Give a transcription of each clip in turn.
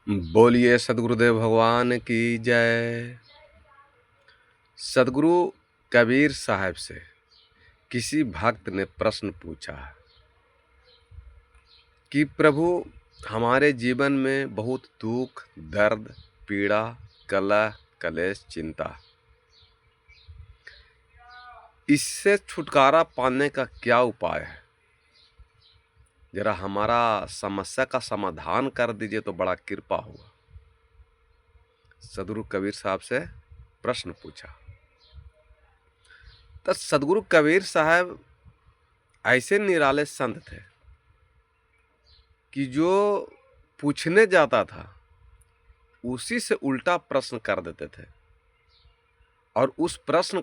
बोलिए सदगुरुदेव भगवान की जय। सदगुरु कबीर साहब से किसी भक्त ने प्रश्न पूछा कि प्रभु, हमारे जीवन में बहुत दुख, दर्द, पीड़ा, कलह, कलेश, चिंता, इससे छुटकारा पाने का क्या उपाय है? जरा हमारा समस्या का समाधान कर दीजिए तो बड़ा कृपा होगा। सदगुरु कबीर साहब से प्रश्न पूछा। तो सदगुरु कबीर साहब ऐसे निराले संत थे कि जो पूछने जाता था उसी से उल्टा प्रश्न कर देते थे। और उस प्रश्न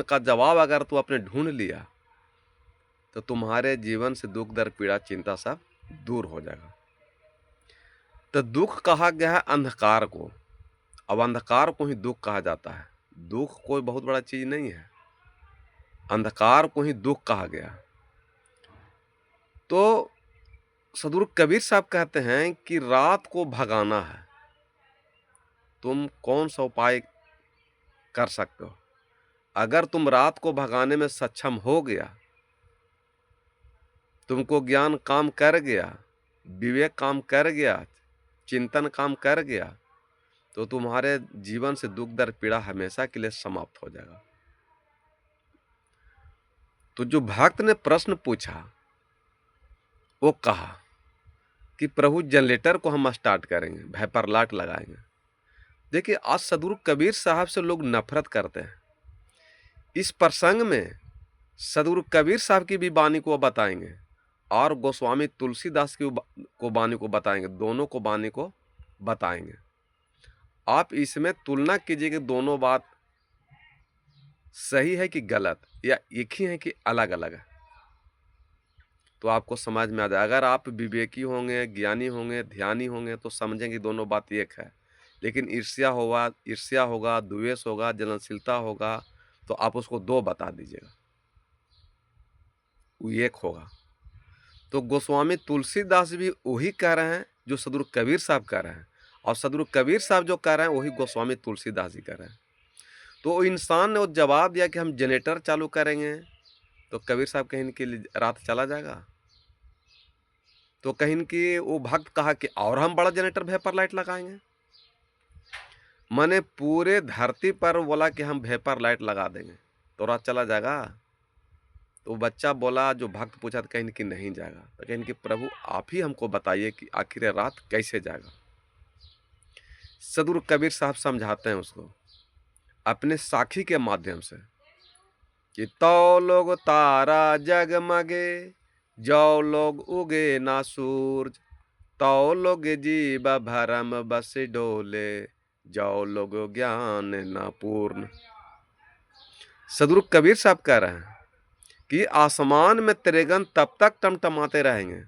का जवाब अगर तू अपने ढूंढ लिया तो तुम्हारे जीवन से दुख, दर्द, पीड़ा, चिंता सब दूर हो जाएगा। तो दुख कहा गया है अंधकार को। अब अंधकार को ही दुख कहा जाता है। दुख कोई बहुत बड़ा चीज नहीं है, अंधकार को ही दुख कहा गया। तो सदगुरु कबीर साहब कहते हैं कि रात को भगाना है। तुम कौन सा उपाय कर सकते हो? अगर तुम रात को भगाने में सक्षम हो गया, तुमको ज्ञान काम कर गया, विवेक काम कर गया, चिंतन काम कर गया, तो तुम्हारे जीवन से दुख, दर्द, पीड़ा हमेशा के लिए समाप्त हो जाएगा। तो जो भक्त ने प्रश्न पूछा वो कहा कि प्रभु, जनरेटर को हम स्टार्ट करेंगे, भाइपर लाइट लगाएंगे। देखिए, आज सदगुरु कबीर साहब से लोग नफरत करते हैं। इस प्रसंग में सदगुरु कबीर साहब की भी वाणी को बताएंगे और गोस्वामी तुलसीदास की वाणी को बताएंगे। दोनों को वाणी को बताएंगे। आप इसमें तुलना कीजिए कि दोनों बात सही है कि गलत, या एक ही है कि अलग अलग है, तो आपको समझ में आ जाए। अगर आप विवेकी होंगे, ज्ञानी होंगे, ध्यानी होंगे तो समझेंगे दोनों बात एक है। लेकिन ईर्ष्या होगा, द्वेष होगा, जलनशीलता होगा, तो आप उसको दो बता दीजिएगा, वो एक होगा। तो गोस्वामी तुलसीदास भी वही कह रहे हैं जो सदगुरु कबीर साहब कह रहे हैं, और सदगुरु कबीर साहब जो कह रहे हैं वही गोस्वामी तुलसीदास जी कह रहे हैं। तो इंसान ने वो जवाब दिया कि हम जनरेटर चालू करेंगे, तो कबीर साहब कहीं कि रात चला जाएगा। तो कहीं कि वो भक्त कहा कि और हम बड़ा जनरेटर वेपर लाइट लगाएंगे। मैंने पूरे धरती पर बोला कि हम वेपर लाइट लगा देंगे तो रात चला जाएगा। तो बच्चा बोला, जो भक्त पूछा तो कहीं कि नहीं जाएगा। तो कहीं कि प्रभु, आप ही हमको बताइए कि आखिर रात कैसे जाएगा। सदगुरु कबीर साहब समझाते हैं उसको अपने साखी के माध्यम से कि तो लोग तारा जगमगे, जो लोग उगे ना सूरज, तो लोग जीव भरम बस डोले, जो लोग ज्ञान ना पूर्ण। सदगुरु कबीर साहब कह रहे हैं कि आसमान में तिरंगन तब तक टमटमाते रहेंगे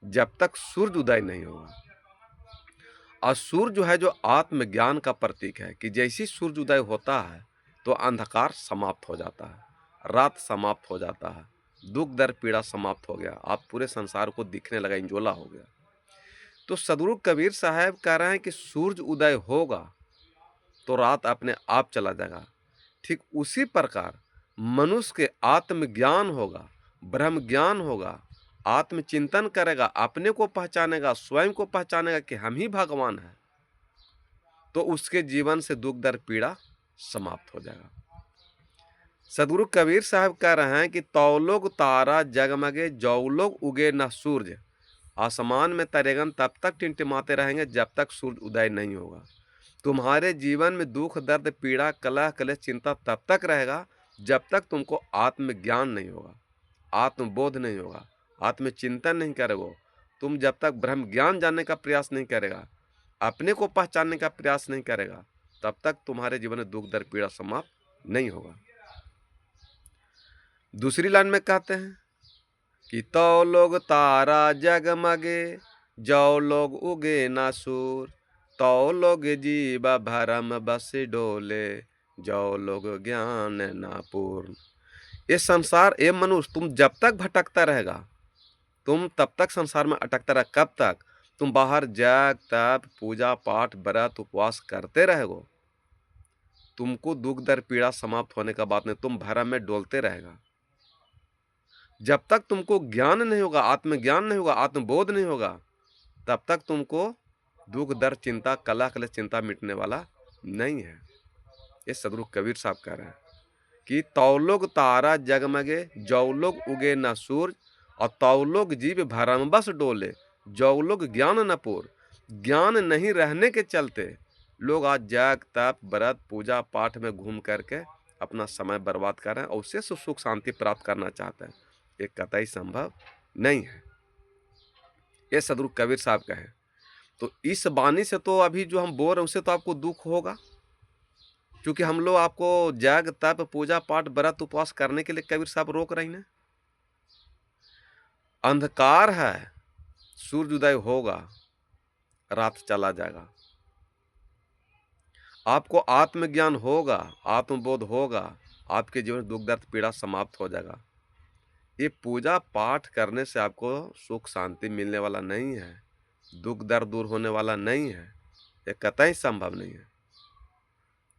जब तक सूर्य उदय नहीं होगा। और सूर्य जो है, जो आत्मज्ञान का प्रतीक है, कि जैसी सूर्य उदय होता है तो अंधकार समाप्त हो जाता है, रात समाप्त हो जाता है, दुख, दर्द, पीड़ा समाप्त हो गया, आप पूरे संसार को दिखने लगा, इंजोला हो गया। तो सदगुरु कबीर साहब कह रहे हैं कि सूर्य उदय होगा तो रात अपने आप चला जाएगा। ठीक उसी प्रकार मनुष्य के आत्मज्ञान होगा, ब्रह्म ज्ञान होगा, आत्मचिंतन करेगा, अपने को पहचानेगा, स्वयं को पहचानेगा कि हम ही भगवान हैं, तो उसके जीवन से दुख, दर्द, पीड़ा समाप्त हो जाएगा। सदगुरु कबीर साहब कह रहे हैं कि तौ लोग तारा जगमगे, जो लोग उगे न सूरज। आसमान में तिरंगन तब तक टिमटिमाते रहेंगे जब तक सूर्य उदय नहीं होगा। तुम्हारे जीवन में दुख, दर्द, पीड़ा, कलह, कलेश, चिंता तब तक रहेगा जब तक तुमको आत्मज्ञान नहीं होगा, आत्मबोध नहीं होगा, आत्मचिंतन नहीं करोगे। तुम जब तक ब्रह्म ज्ञान जानने का प्रयास नहीं करेगा, अपने को पहचानने का प्रयास नहीं करेगा, तब तक तुम्हारे जीवन में दुख, दर्द, पीड़ा समाप्त नहीं होगा। दूसरी लाइन में कहते हैं कि तो लोग तारा जगमगे, जो लोग उगे ना सूर, तो लोग जीवा भरम बस डोले, जो लोग ज्ञान ना पूर्ण। ये संसार, ये मनुष्य, तुम जब तक भटकता रहेगा, तुम तब तक संसार में अटकता रहे। कब तक? तुम बाहर जग तप पूजा पाठ व्रत उपवास करते रहोगे, तुमको दुख दर्द पीड़ा समाप्त होने का बात नहीं, तुम भरम में डोलते रहेगा। जब तक तुमको ज्ञान नहीं होगा, आत्मज्ञान नहीं होगा, आत्मबोध नहीं होगा, तब तक तुमको दुख दर्द चिंता कलह कलेश चिंता मिटने वाला नहीं है। ये सदगुरु कबीर साहब कह रहे हैं कि तौलोग तारा जगमगे, जौलोग उगे न सूरज, और तौलोग जीव भरम बस डोले, जौलोग ज्ञान न पूर। ज्ञान नहीं रहने के चलते लोग आज जग तप व्रत पूजा पाठ में घूम करके अपना समय बर्बाद कर रहे हैं और उससे सुख शांति प्राप्त करना चाहते हैं। ये कतई संभव नहीं है। ये सदगुरु कबीर साहब का है। तो इस वाणी से तो अभी जो हम बोल रहे हैं उससे तो आपको दुख होगा, क्योंकि हम लोग आपको जग तप पूजा पाठ व्रत उपवास करने के लिए कबीर साहब रोक रहे हैं। अंधकार है, सूर्य उदय होगा, रात चला जाएगा, आपको आत्मज्ञान होगा, आत्मबोध होगा, आपके जीवन दुख दर्द पीड़ा समाप्त हो जाएगा। ये पूजा पाठ करने से आपको सुख शांति मिलने वाला नहीं है, दुख दर्द दूर होने वाला नहीं है, ये कतई संभव नहीं है।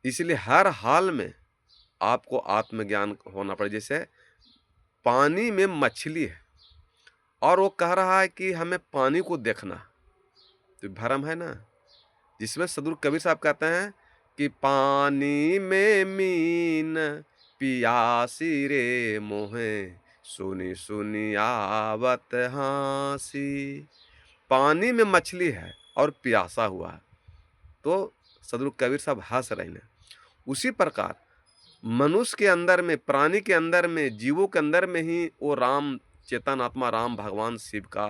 इसलिए हर हाल में आपको आत्मज्ञान होना पड़े। जैसे पानी में मछली है और वो कह रहा है कि हमें पानी को देखना, तो भ्रम है ना। जिसमें सदगुरु कबीर साहब कहते हैं कि पानी में मीन पियासी रे मोहे, सुनी सुनी आवत हासी। पानी में मछली है और प्यासा हुआ है, तो सदगुरु कबीर साहब हंस रहे हैं। उसी प्रकार मनुष्य के अंदर में, प्राणी के अंदर में, जीवों के अंदर में ही वो राम चेतन आत्मा राम भगवान शिव का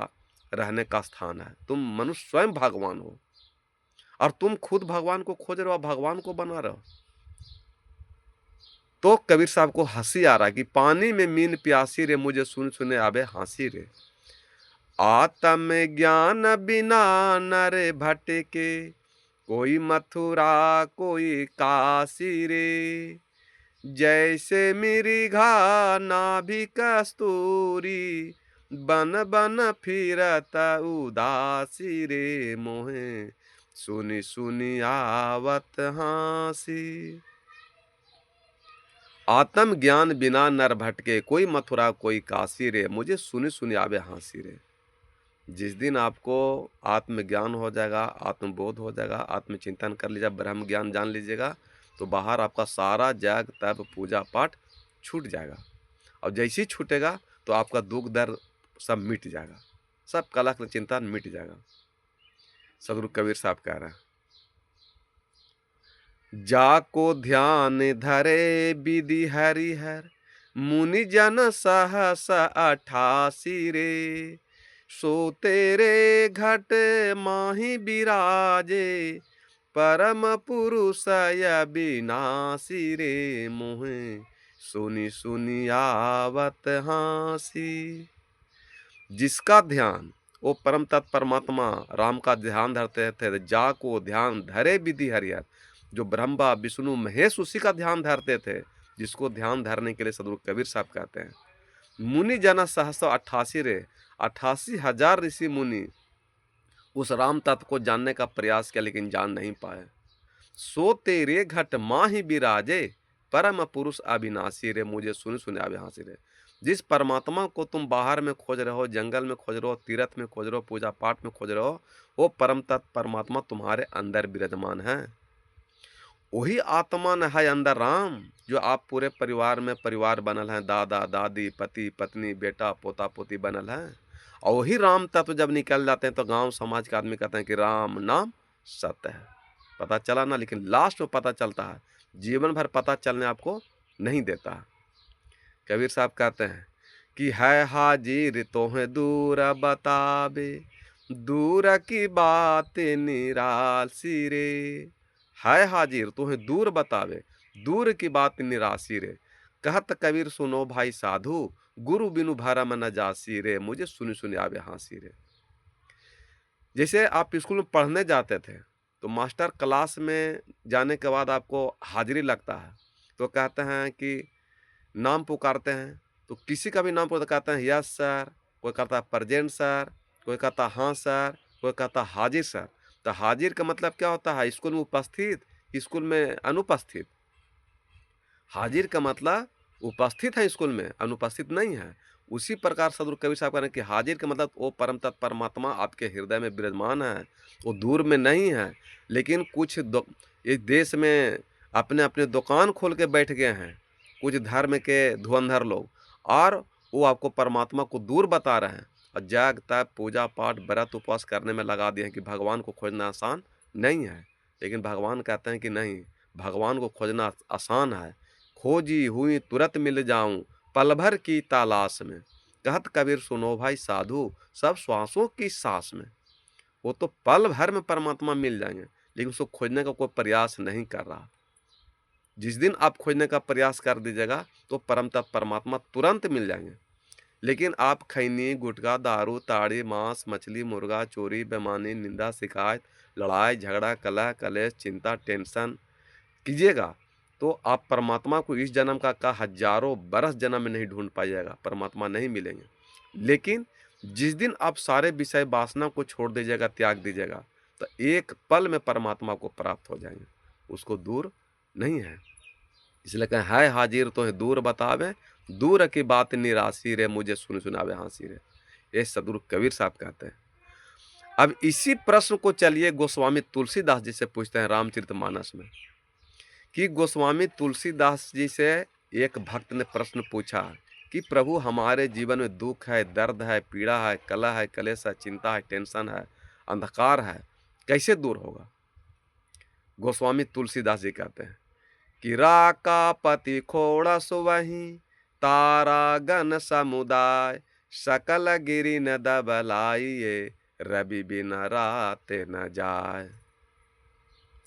रहने का स्थान है। तुम मनुष्य स्वयं भगवान हो और तुम खुद भगवान को खोज रहे हो, भगवान को बना रहे हो। तो कबीर साहब को हंसी आ रहा कि पानी में मीन प्यासी रे, मुझे सुन सुने आवे हंसी रे। आत्म ज्ञान बिना नर भटके, कोई मथुरा कोई काशी रे। जैसे मृगा नाभि कस्तूरी, बन बन फिरत उदासी रे मोहे, सुनी सुनी आवत हासी। आत्म ज्ञान बिना नर भटके, कोई मथुरा कोई काशी रे, मुझे सुनी सुनी आवे हासी रे। जिस दिन आपको आत्मज्ञान हो जाएगा, आत्मबोध हो जाएगा, आत्मचिंतन कर लीजिएगा, ब्रह्म ज्ञान जान लीजिएगा, तो बाहर आपका सारा जग तप पूजा पाठ छूट जाएगा। और जैसे ही छूटेगा तो आपका दुख दर्द सब मिट जाएगा, सब कलह चिंता मिट जाएगा। सदगुरु कबीर साहब कह रहे हैं, जाको ध्यान धरे विधि हरिहर, मुनि जन सहस 88 रे। सो तेरे घट माही बिराजे, परम पुरुष अविनाशी रे मोहे, सुनी सुनी आवत हासी। जिसका ध्यान वो परम तत् परमात्मा राम का ध्यान धरते थे, जा को ध्यान धरे विधि हरिहर, जो ब्रह्मा विष्णु महेश उसी का ध्यान धरते थे, जिसको ध्यान धरने के लिए सदगुरु कबीर साहब कहते हैं। मुनि जना सहस्र 88 रे, 88,000 ऋषि मुनि उस राम तत्व को जानने का प्रयास किया लेकिन जान नहीं पाए। सो तेरे घट माही बिराजे, परम पुरुष अविनाशी रे, मुझे सुन सुने आवे हासी रे। जिस परमात्मा को तुम बाहर में खोज रहे हो, जंगल में खोज रहे हो, तीर्थ में खोज रहे हो, पूजा पाठ में खोज रहे हो, वो परम तत्व परमात्मा तुम्हारे अंदर विराजमान है। वही आत्मा न है अंदर राम, जो आप पूरे परिवार में परिवार बनल हैं, दादा दादी पति पत्नी बेटा पोता पोती बनल हैं। और वही राम तत्व जब निकल जाते हैं तो गांव समाज के आदमी कहते हैं कि राम नाम सत्य है। पता चला ना, लेकिन लास्ट में पता चलता है, जीवन भर पता चलने आपको नहीं देता। कबीर साहब कहते हैं कि है हाजिर तोहे दूर बतावे, दूर की बात निराशी रे। है हाजिर तुम्हें दूर बतावे, दूर की बात निराशी रे। कहत कबीर सुनो भाई साधु, गुरु बिनु भरम न जासी रे, मुझे सुनी सुनी आवे हासी रे। जैसे आप स्कूल में पढ़ने जाते थे तो मास्टर क्लास में जाने के बाद आपको हाजिरी लगता है, तो कहते हैं कि नाम पुकारते हैं, तो किसी का भी नाम पुकारते कहते हैं यस सर, कोई कहता है प्रेजेंट सर, कोई कहता हाँ सर, वो कहता हाजिर सर। तो हाजिर का मतलब क्या होता है? स्कूल में उपस्थित, स्कूल में अनुपस्थित। हाजिर का मतलब उपस्थित है स्कूल में, अनुपस्थित नहीं है। उसी प्रकार सदगुरु कबीर साहब कह रहे हैं कि हाजिर का मतलब वो परम तत् परमात्मा आपके हृदय में विराजमान है, वो दूर में नहीं है। लेकिन कुछ इस देश में अपने अपने दुकान खोल के बैठ गए हैं, कुछ धर्म के धुरंधर लोग, और वो आपको परमात्मा को दूर बता रहे हैं और जाग तप पूजा पाठ व्रत उपवास करने में लगा दिए हैं कि भगवान को खोजना आसान नहीं है। लेकिन भगवान कहते हैं कि नहीं, भगवान को खोजना आसान है। खोजी हुई तुरंत मिल जाऊं पल भर की तलाश में, कहत कबीर सुनो भाई साधु सब श्वासों की सांस में। वो तो पल भर में परमात्मा मिल जाएंगे, लेकिन उसको खोजने का कोई प्रयास नहीं कर रहा। जिस दिन आप खोजने का प्रयास कर दीजिएगा तो परम तत्व परमात्मा तुरंत मिल जाएंगे। लेकिन आप खैनी गुटखा दारू ताड़ी मांस मछली मुर्गा चोरी बेईमानी निंदा शिकायत लड़ाई झगड़ा कलह कलेश चिंता टेंशन कीजिएगा तो आप परमात्मा को इस जन्म का हजारों बरस जन्म में नहीं ढूंढ पाइएगा, परमात्मा नहीं मिलेंगे। लेकिन जिस दिन आप सारे विषय वासना को छोड़ दीजिएगा, त्याग दीजिएगा, तो एक पल में परमात्मा को प्राप्त हो जाएंगे, उसको दूर नहीं है। इसलिए कहें है हाजिर तो है दूर बतावे, दूर की बात निराशी रे मुझे सुन सुनावे हांसी रे। ये सदगुरु कबीर साहब कहते हैं। अब इसी प्रश्न को चलिए गोस्वामी तुलसीदास जी से पूछते हैं रामचरितमानस में, कि गोस्वामी तुलसीदास जी से एक भक्त ने प्रश्न पूछा कि प्रभु हमारे जीवन में दुख है, दर्द है, पीड़ा है, कलह है, कलेश है, चिंता है, टेंशन है, अंधकार है, कैसे दूर होगा? गोस्वामी तुलसीदास जी कहते हैं कि राका पति खोड़स वही तारा गण समुदाय सकल गिरी न दबलाइए रवि बिन रात न जाए।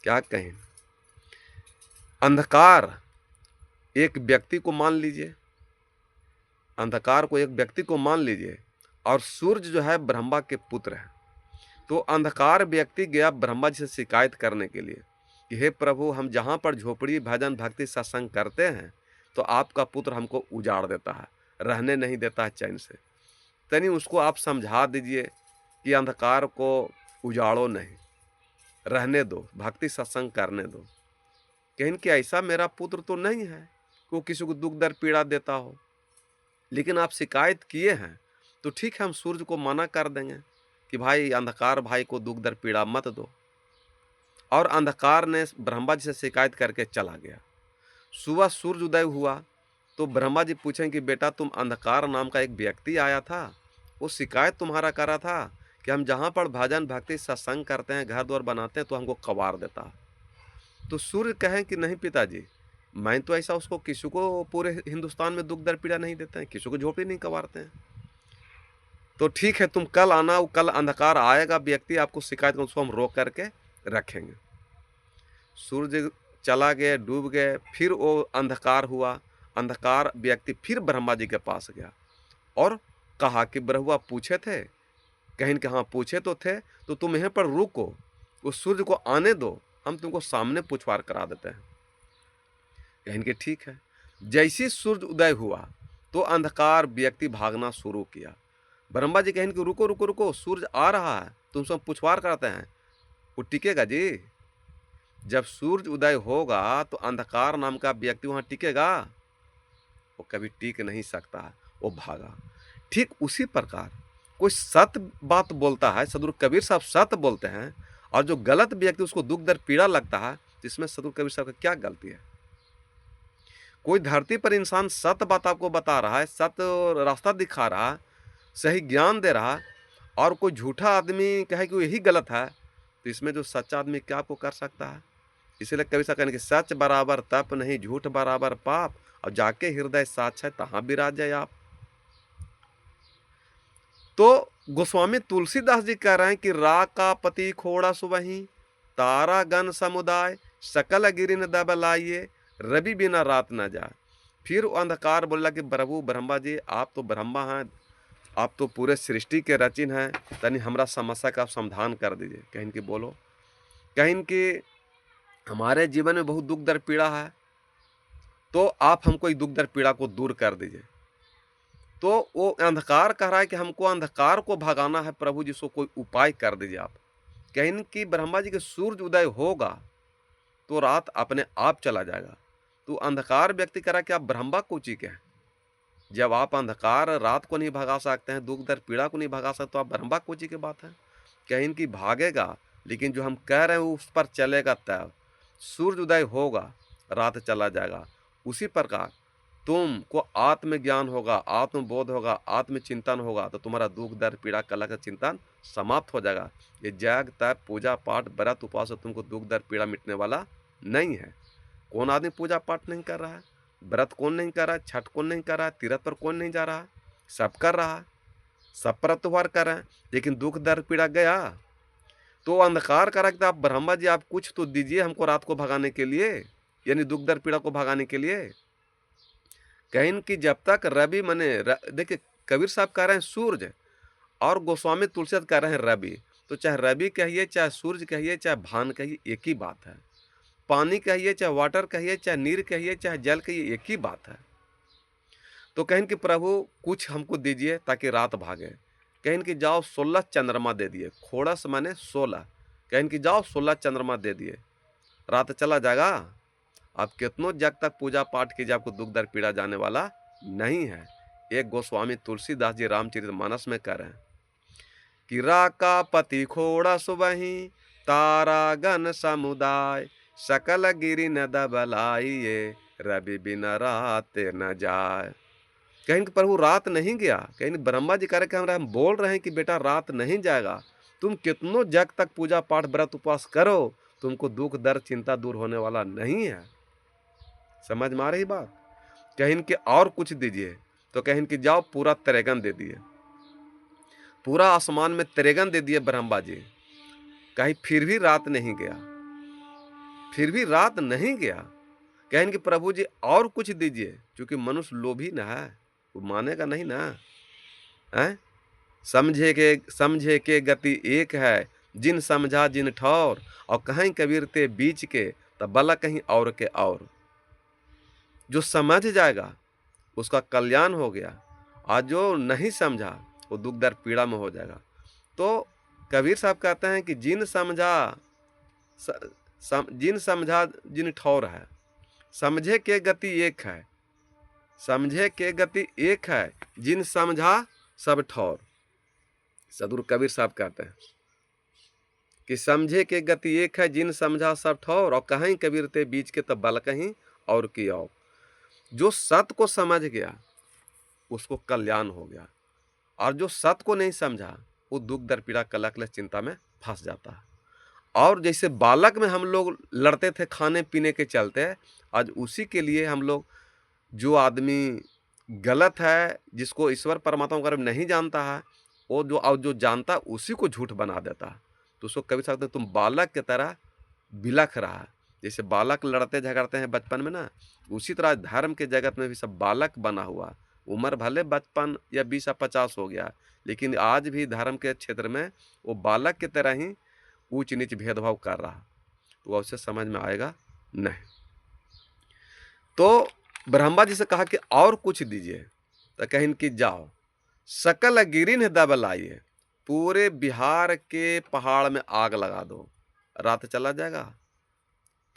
क्या कहें? अंधकार एक व्यक्ति को मान लीजिए, अंधकार को एक व्यक्ति को मान लीजिए, और सूर्य जो है ब्रह्मा के पुत्र है। तो अंधकार व्यक्ति गया ब्रह्मा जी से शिकायत करने के लिए कि हे प्रभु हम जहाँ पर झोपड़ी भजन भक्ति सत्संग करते हैं तो आपका पुत्र हमको उजाड़ देता है, रहने नहीं देता है चैन से। तनी उसको आप समझा दीजिए कि अंधकार को उजाड़ो नहीं, रहने दो, भक्ति सत्संग करने दो। कहीं कि ऐसा मेरा पुत्र तो नहीं है कि वो किसी को दुख दर्द पीड़ा देता हो, लेकिन आप शिकायत किए हैं तो ठीक है, हम सूर्य को मना कर देंगे कि भाई अंधकार भाई को दुख दर्द पीड़ा मत दो। और अंधकार ने ब्रह्मा जी से शिकायत करके चला गया। सुबह सूर्य उदय हुआ तो ब्रह्मा जी पूछें कि बेटा तुम अंधकार नाम का एक व्यक्ति आया था, वो शिकायत तुम्हारा कर रहा था कि हम जहाँ पर भजन भक्ति सत्संग करते हैं घर द्वार बनाते हैं तो हमको कबार देता है। तो सूर्य कहें कि नहीं पिताजी, मैं तो ऐसा उसको किसी को पूरे हिंदुस्तान में दुख दर्द पीड़ा नहीं देते हैं, किसी को झोपड़ी नहीं कबारते हैं। तो ठीक है, तुम कल आना, वो कल अंधकार आएगा व्यक्ति आपको शिकायत कर, उसको हम रोक करके रखेंगे। सूर्य चला गया, डूब गए, फिर वो अंधकार हुआ। अंधकार व्यक्ति फिर ब्रह्मा जी के पास गया और कहा कि ब्रह्मा पूछे थे, कहीं कि हाँ पूछे तो थे, तो तुम यहाँ पर रुको, उस सूर्य को आने दो, हम तुमको सामने पूछवार करा देते हैं। कहीं कि ठीक है। जैसे सूर्य उदय हुआ तो अंधकार व्यक्ति भागना शुरू किया। ब्रह्मा जी कहें कि रुको रुको रुको, सूर्य आ रहा है, तुमसे हम पूछवार कराते हैं। वो टिकेगा जी? जब सूर्य उदय होगा तो अंधकार नाम का व्यक्ति वहां टिकेगा? वो कभी टिक नहीं सकता है, वो भागा। ठीक उसी प्रकार कोई सत्य बात बोलता है, सदगुरु कबीर साहब सत्य बोलते हैं, और जो गलत व्यक्ति उसको दुख दर्द पीड़ा लगता है, तो इसमें सदगुरु कबीर साहब का क्या गलती है? कोई धरती पर इंसान सत्य बात आपको बता रहा है, सत्य रास्ता दिखा रहा है, सही ज्ञान दे रहा, और कोई झूठा आदमी कहे कि यही गलत है, तो इसमें जो सच्चा आदमी क्या आपको कर सकता है? इसलिए कवि साहब कहने कि सच बराबर तप नहीं, झूठ बराबर पाप, और जाके हृदय साच है तहां विराज जाए आप। तो गोस्वामी तुलसीदास जी कह रहे हैं कि रा का पति खोड़ा सुवही तारा गण समुदाय सकल गिरि न दबलाइए रवि बिना रात न जाए। फिर वो अंधकार बोला कि प्रभु ब्रह्मा जी आप तो ब्रह्मा हैं, आप तो पूरे सृष्टि के रचिन हैं, तनी हमरा समस्या का समाधान कर दीजिए। कहीं कि बोलो, कहीं कि हमारे जीवन में बहुत दुख दर्द पीड़ा है, तो आप हमको इस दुख दर्द पीड़ा को दूर कर दीजिए। तो वो अंधकार कह रहा है कि हमको अंधकार को भगाना है प्रभु, जिसको कोई उपाय कर दीजिए आप। कहीं कि ब्रह्मा जी के सूर्य उदय होगा तो रात अपने आप चला जाएगा। तो अंधकार व्यक्ति कह रहा है कि आप ब्रह्मा को के हैं। जब आप अंधकार रात को नहीं भगा सकते हैं, दुख दर्द पीड़ा को नहीं भगा सकते, तो आप ब्रह्मा कोची की बात है। कहीं की भागेगा, लेकिन जो हम कह रहे हैं उस पर चलेगा तब। सूर्य उदय होगा, रात चला जाएगा। उसी प्रकार तुमको आत्मज्ञान होगा, आत्मबोध होगा, आत्मचिंतन होगा, तो तुम्हारा दुख दर्द पीड़ा कलह का चिंतन समाप्त हो जाएगा। ये जग तप पूजा पाठ व्रत उपवास से तुमको दुख दर्द पीड़ा मिटने वाला नहीं है। कौन आदमी पूजा पाठ नहीं कर रहा है, व्रत कौन नहीं कर रहा है, छठ कौन नहीं कर रहा है, तीर्थ पर कौन नहीं जा रहा है, सब कर रहा है, सब पर त्योहार कर रहे हैं, लेकिन दुख दर्द पीड़ा गया। तो अंधकार करा कि आप ब्रह्मा जी आप कुछ तो दीजिए हमको रात को भगाने के लिए, यानी दुख दर्द पीड़ा को भगाने के लिए। कहीं कि जब तक रवि मने देखिए कबीर साहब कह रहे हैं सूरज, और गोस्वामी तुलसीदास कह रहे हैं रवि। तो चाहे रवि कहिए, चाहे सूरज कहिए, चाहे भान कहिए, एक ही बात है। पानी कहिए, चाहे वाटर कहिए, चाहे नीर कहिए, चाहे जल कहिए, एक ही बात है। तो कहें कि प्रभु कुछ हमको दीजिए ताकि रात भागे। कहें कि जाओ 16 चंद्रमा दे दिए, खोड़स माने 16। कहें कि जाओ 16 चंद्रमा दे दिए, रात चला जाएगा। आप कितनों जग तक पूजा पाठ कीजिए, आपको दुख दर्द पीड़ा जाने वाला नहीं है। एक गोस्वामी तुलसीदास जी रामचरितमानस में कह रहे हैं कि राका पति खोड़स वही, तारा गण समुदाय, सकल गिरि न दबलाइए, रवि बिन रात न जाए। कहीं कि प्रभु रात नहीं गया। कहीं ब्रह्मा जी कह रहे कि हम बोल रहे हैं कि बेटा रात नहीं जाएगा, तुम कितनों जग तक पूजा पाठ व्रत उपवास करो, तुमको दुख दर्द चिंता दूर होने वाला नहीं है। समझ में आ रही बात। कहीं कि और कुछ दीजिए, तो कहीं कि जाओ पूरा त्रिगन दे दिए, पूरा आसमान में त्रिगन दे दिए ब्रह्मा जी। कहीं फिर भी रात नहीं गया, फिर भी रात नहीं गया। कहें कि प्रभु जी और कुछ दीजिए, क्योंकि मनुष्य लोभी न है, वो मानेगा नहीं ना है। समझे के गति एक है, जिन समझा जिन ठौर, और कहीं कबीर ते बीच के, तब बला कहीं और के और। जो समझ जाएगा उसका कल्याण हो गया, और जो नहीं समझा वो दुख दर्द पीड़ा में हो जाएगा। तो कबीर साहब कहते हैं कि जिन समझा जिन ठौर है, समझे के गति एक है, समझे के गति एक है, जिन समझा सब ठौर। सदगुरु कबीर साहब कहते हैं कि समझे के गति एक है, जिन समझा सब ठौर, और कहीं कबीर ते बीच के तब बल कहीं और की और। जो सत्य को समझ गया उसको कल्याण हो गया, और जो सत्य को नहीं समझा वो दुख दर्द पीड़ा कलह क्लेश चिंता में फंस जाता है। और जैसे बालक में हम लोग लड़ते थे खाने पीने के चलते, आज उसी के लिए हम लोग, जो आदमी गलत है, जिसको ईश्वर परमात्मा के बारे में नहीं जानता है, वो जो जानता है उसी को झूठ बना देता है। तो उसको कभी सकते तुम बालक की तरह बिलख रहा है। जैसे बालक लड़ते झगड़ते हैं बचपन में ना, उसी तरह धर्म के जगत में भी सब बालक बना हुआ। उम्र भले बचपन या 20 या 50 हो गया, लेकिन आज भी धर्म के क्षेत्र में वो बालक की तरह ही ऊंच नीच भेदभाव कर रहा। तो उसे समझ में आएगा नहीं। तो ब्रह्मा जी से कहा कि और कुछ दीजिए, तो कहीं कि जाओ सकल गिरिन दबलाइए, पूरे बिहार के पहाड़ में आग लगा दो, रात चला जाएगा।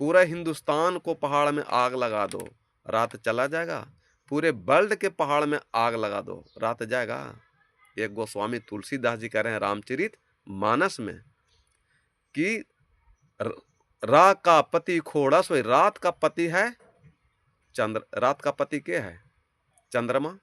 पूरे हिंदुस्तान को पहाड़ में आग लगा दो, रात चला जाएगा। पूरे वर्ल्ड के पहाड़ में आग लगा दो, रात जाएगा। एक गोस्वामी तुलसीदास जी कह रहे हैं रामचरित मानस में कि रा का पति खोड़स, रात का पति है चंद्र, रात का पति क्या है चंद्रमा,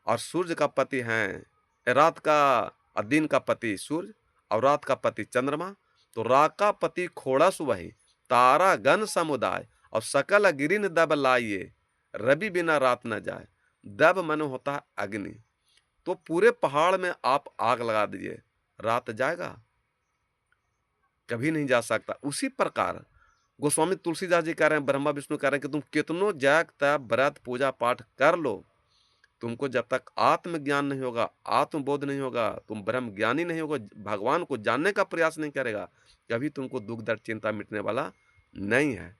और सूर्य का पति है रात का, दिन का पति सूर्य और रात का पति चंद्रमा। तो रा का पति खोड़स वही, तारा गण समुदाय, और सकल गिरिन दब लाइए, रवि बिना रात न जाए। दब मन होता है अग्नि। तो पूरे पहाड़ में आप आग लगा दीजिए, रात जाएगा, कभी नहीं जा सकता। उसी प्रकार गोस्वामी तुलसीदास जी कह रहे हैं, ब्रह्मा विष्णु कह रहे हैं कि तुम कितनों जग तप व्रत पूजा पाठ कर लो, तुमको जब तक आत्मज्ञान नहीं होगा, आत्मबोध नहीं होगा, तुम ब्रह्म ज्ञानी नहीं होगा, भगवान को जानने का प्रयास नहीं करेगा, कभी तुमको दुख दर्द चिंता मिटने वाला नहीं है।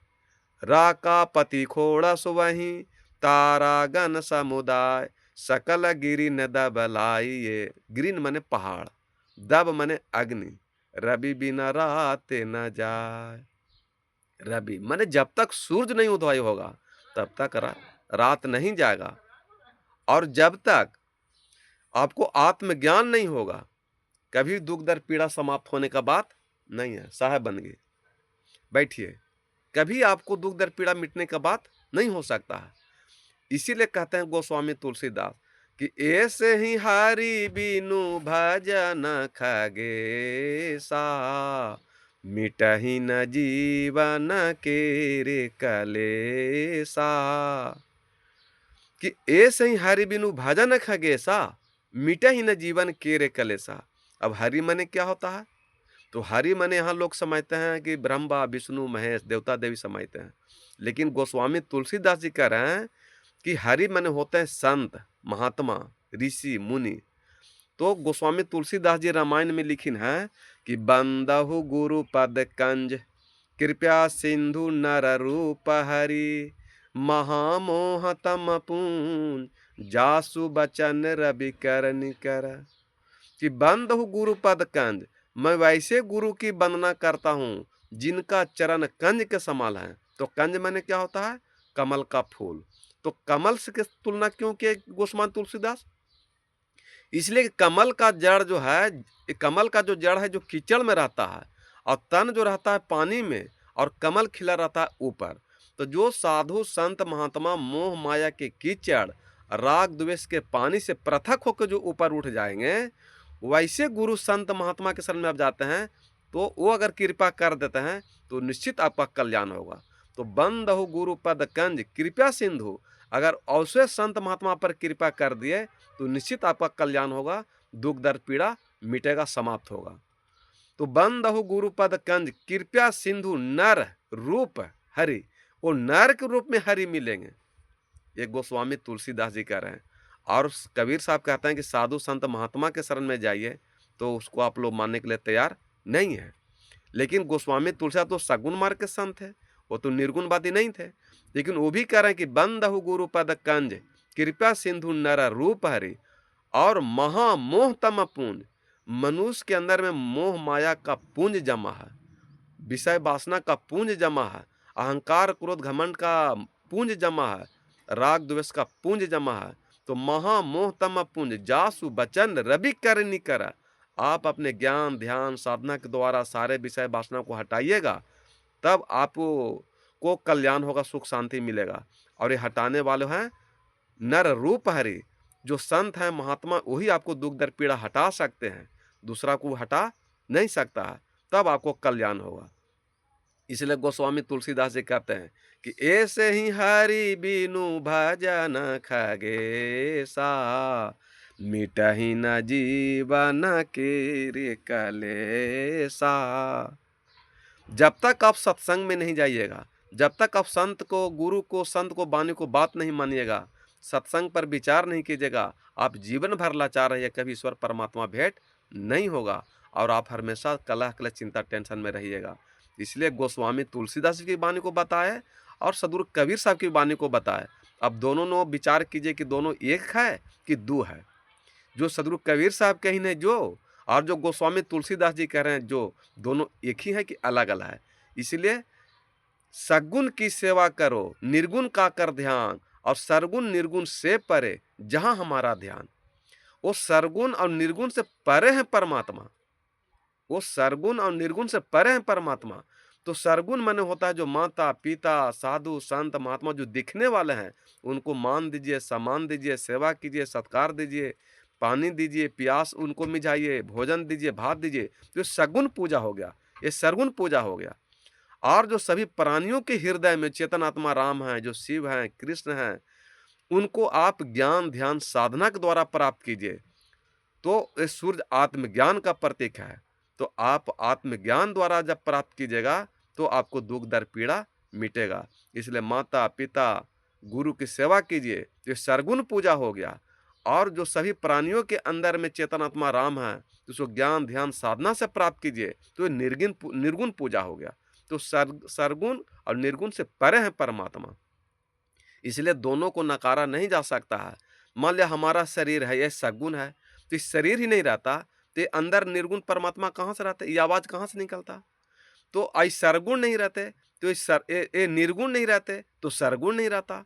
राका पति खोड़स वहीं, तारा गण समुदाय, सकल गिरि न दबलाई। ये गिरिन माने पहाड़, दब माने अग्नि, रवि बिना रात न जाए। रवि माने जब तक सूरज नहीं उदय होगा तब तक रात नहीं जाएगा, और जब तक आपको आत्मज्ञान नहीं होगा कभी दुख दर्द पीड़ा समाप्त होने का बात नहीं है। साहब बन गए, बैठिए, कभी आपको दुख दर्द पीड़ा मिटने का बात नहीं हो सकता है। इसीलिए कहते हैं गोस्वामी तुलसीदास कि ऐसे ही हरि बिनु भजन खगेसा, मिटहि न जीवन के रे कलेसा। कि ऐसे ही हरि बिनु भजन खगेसा, मिटहि न जीवन के रे कलेसा। अब हरि मने क्या होता है? तो हरि मने यहाँ लोग समझते हैं कि ब्रह्मा विष्णु महेश देवता देवी समझते हैं, लेकिन गोस्वामी तुलसीदास जी कह रहे हैं कि हरि मने होते हैं संत महात्मा ऋषि मुनि। तो गोस्वामी तुलसीदास जी रामायण में लिखिन है कि बंदहु गुरु पद कंज, कृपया सिंधु नर रूप हरि, महामोह तम पून, जासु बचन रवि कर निकर। कि बंदहु गुरु पद कंज, मैं वैसे गुरु की वंदना करता हूँ जिनका चरण कंज के समान है। तो कंज मैंने क्या होता है? कमल का फूल। तो कमल से किस तुलना क्यों किए गोस्वामी तुलसीदास? इसलिए कि कमल का जड़ जो है, कमल का जो जड़ है जो कीचड़ में रहता है, और तन जो रहता है पानी में, और कमल खिला रहता है ऊपर। तो जो साधु संत महात्मा मोह माया के कीचड़ राग द्वेष के पानी से पृथक होकर जो ऊपर उठ जाएंगे, वैसे गुरु संत महात्मा के शरण में आप जाते हैं तो वो अगर कृपा कर देते हैं तो निश्चित आपका कल्याण होगा। तो बंदहु गुरु पद कंज कृपया सिंधु, अगर ऐसे संत महात्मा पर कृपा कर दिए तो निश्चित आपका कल्याण होगा, दुख दर्द पीड़ा मिटेगा, समाप्त होगा। तो बंदहु गुरु पद कंज कृपया सिंधु नर रूप हरि, वो नर के रूप में हरि मिलेंगे। ये गोस्वामी तुलसीदास जी कह रहे हैं। और कबीर साहब कहते हैं कि साधु संत महात्मा के शरण में जाइए तो उसको आप लोग मानने के लिए तैयार नहीं है। लेकिन गोस्वामी तुलसीदास तो सगुण मार्ग के संत है, वो तो निर्गुणवादी नहीं थे। लेकिन वो भी कह रहे हैं कि बंदहु गुरु पद कंज कृपया सिंधु नर रूप हरि, और महामोह तम पुंज, मनुष्य के अंदर में मोह माया का पुंज जमा है, विषय वासना का पुंज जमा है, अहंकार क्रोध घमंड का पुंज जमा है, राग द्वेष का पुंज जमा है। तो महामोह तम पुंज, जासु बचन रवि कर निकर। आप अपने ज्ञान ध्यान साधना के द्वारा सारे विषय वासना को हटाइएगा, तब आपको को कल्याण होगा, सुख शांति मिलेगा। और ये हटाने वाले हैं नर रूप हरि, जो संत हैं महात्मा, वही आपको दुख दर्द पीड़ा हटा सकते हैं, दूसरा को हटा नहीं सकता है, तब आपको कल्याण होगा। इसलिए गोस्वामी तुलसीदास जी कहते हैं कि ऐसे ही हरि बिनु भजन खगेसा, मिटहि न जीवन के रे कलेसा। जब तक आप सत्संग में नहीं जाइएगा, जब तक आप संत को, गुरु को, संत को, वाणी को बात नहीं मानिएगा, सत्संग पर विचार नहीं कीजिएगा, आप जीवन भर लाचार रहिए, कभी ईश्वर परमात्मा भेंट नहीं होगा, और आप हमेशा कलह कलह चिंता टेंशन में रहिएगा। इसलिए गोस्वामी तुलसीदास की वाणी को बताए और सदगुरु कबीर साहब की वाणी को बताए। अब दोनों ने विचार कीजिए कि दोनों एक है कि दो है। जो सदगुरु कबीर साहब कही ने जो, और जो गोस्वामी तुलसीदास जी कह रहे हैं जो, दोनों एक ही है कि अलग अलग है। इसलिए सगुण की सेवा करो, निर्गुण का कर ध्यान, और सरगुण निर्गुण से परे जहां हमारा ध्यान। वो सरगुण और निर्गुण से परे है परमात्मा, वो सरगुण और निर्गुण से परे है परमात्मा। तो सरगुण माने होता है जो माता पिता साधु संत महात्मा जो दिखने वाले हैं, उनको मान दीजिए, सम्मान दीजिए, सेवा कीजिए, सत्कार दीजिए, पानी दीजिए, प्यास उनको मिटाइए, भोजन दीजिए, भात दीजिए। तो सगुण पूजा हो गया, ये सरगुण पूजा हो गया। और जो सभी प्राणियों के हृदय में चेतन आत्मा राम हैं, जो शिव हैं, कृष्ण हैं, उनको आप ज्ञान ध्यान साधना के द्वारा प्राप्त कीजिए। तो ये सूर्य आत्मज्ञान का प्रतीक है। तो आप आत्मज्ञान द्वारा जब प्राप्त कीजिएगा तो आपको दुख दर्द पीड़ा मिटेगा। इसलिए माता पिता गुरु की सेवा कीजिए, तो सरगुण पूजा हो गया। और जो सभी प्राणियों के अंदर में चेतन आत्मा राम है, तो उसको ज्ञान ध्यान साधना से प्राप्त कीजिए, तो निर्गुण पूजा हो गया। तो सरगुण और निर्गुण से परे है परमात्मा। इसलिए दोनों को नकारा नहीं जा सकता है। मान लिया हमारा शरीर है, ये सगुण है, तो ये शरीर ही नहीं रहता, तो ये अंदर निर्गुण परमात्मा कहाँ से रहता? ये आवाज़ कहाँ से निकलता? तो आई सरगुण नहीं रहते, तो ये निर्गुण नहीं रहते, तो सरगुण नहीं रहता।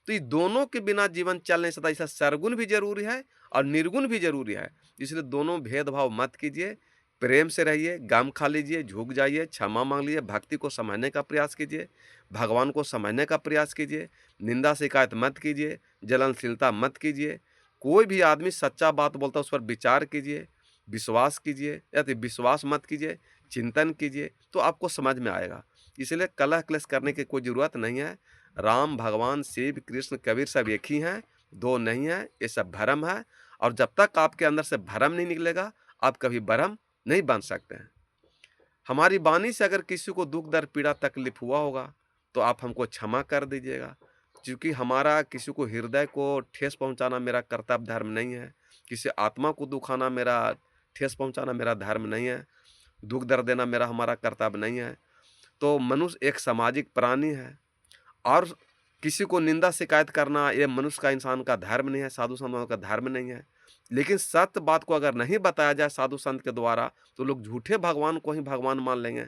तो ये दोनों के बिना जीवन चल नहीं सकता। ऐसा सरगुण भी ज़रूरी है और निर्गुण भी ज़रूरी है। इसलिए दोनों भेदभाव मत कीजिए, प्रेम से रहिए, गम खा लीजिए, झुक जाइए, क्षमा माँग लीजिए, भक्ति को समझने का प्रयास कीजिए, भगवान को समझने का प्रयास कीजिए, निंदा शिकायत मत कीजिए, जलनशीलता मत कीजिए। कोई भी आदमी सच्चा बात बोलता है, उस पर विचार कीजिए, विश्वास कीजिए या तो विश्वास मत कीजिए, चिंतन कीजिए, तो आपको समझ में आएगा। इसलिए कलह क्लेश करने की कोई ज़रूरत नहीं है। राम, भगवान, शिव, कृष्ण, कबीर सब एक ही हैं, 2 नहीं हैं, ये सब भ्रम है और जब तक आपके अंदर से भ्रम नहीं निकलेगा, आप कभी ब्रह्म नहीं बन सकते हैं। हमारी वाणी से अगर किसी को दुःख, दर्द, पीड़ा, तकलीफ हुआ होगा, तो आप हमको क्षमा कर दीजिएगा। क्योंकि हमारा किसी को हृदय को ठेस पहुँचाना मेरा कर्तव्य धर्म नहीं है। किसी आत्मा को दुखाना मेरा ठेस पहुँचाना मेरा धर्म नहीं है। दुःख दर्द देना मेरा हमारा कर्तव्य नहीं है। तो मनुष्य एक सामाजिक प्राणी है और किसी को निंदा शिकायत करना ये मनुष्य का, इंसान का धर्म नहीं है, साधु संतों का धर्म नहीं है। लेकिन सत्य बात को अगर नहीं बताया जाए साधु संत के द्वारा, तो लोग झूठे भगवान को ही भगवान मान लेंगे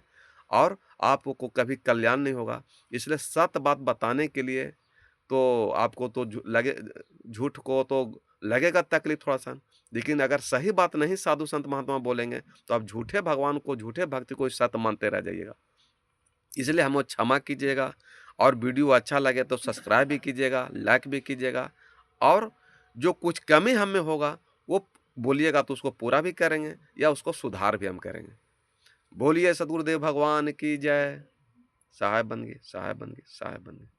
और आपको कभी कल्याण नहीं होगा। इसलिए सत्य बात बताने के लिए तो आपको तो झूठ को तो लगेगा तकलीफ थोड़ा-सा, लेकिन अगर सही बात नहीं साधु संत महात्मा बोलेंगे, तो आप झूठे भगवान को, झूठे भक्ति को सत्य मानते रह जाइएगा। इसलिए हमें क्षमा कीजिएगा और वीडियो अच्छा लगे तो सब्सक्राइब भी कीजिएगा, लाइक भी कीजिएगा और जो कुछ कमी हम में होगा, वो बोलिएगा तो उसको पूरा भी करेंगे या उसको सुधार भी हम करेंगे। बोलिए सद्गुरुदेव भगवान की जय। सहाय बन गए, सहाय बन गए, सहाय बन गए।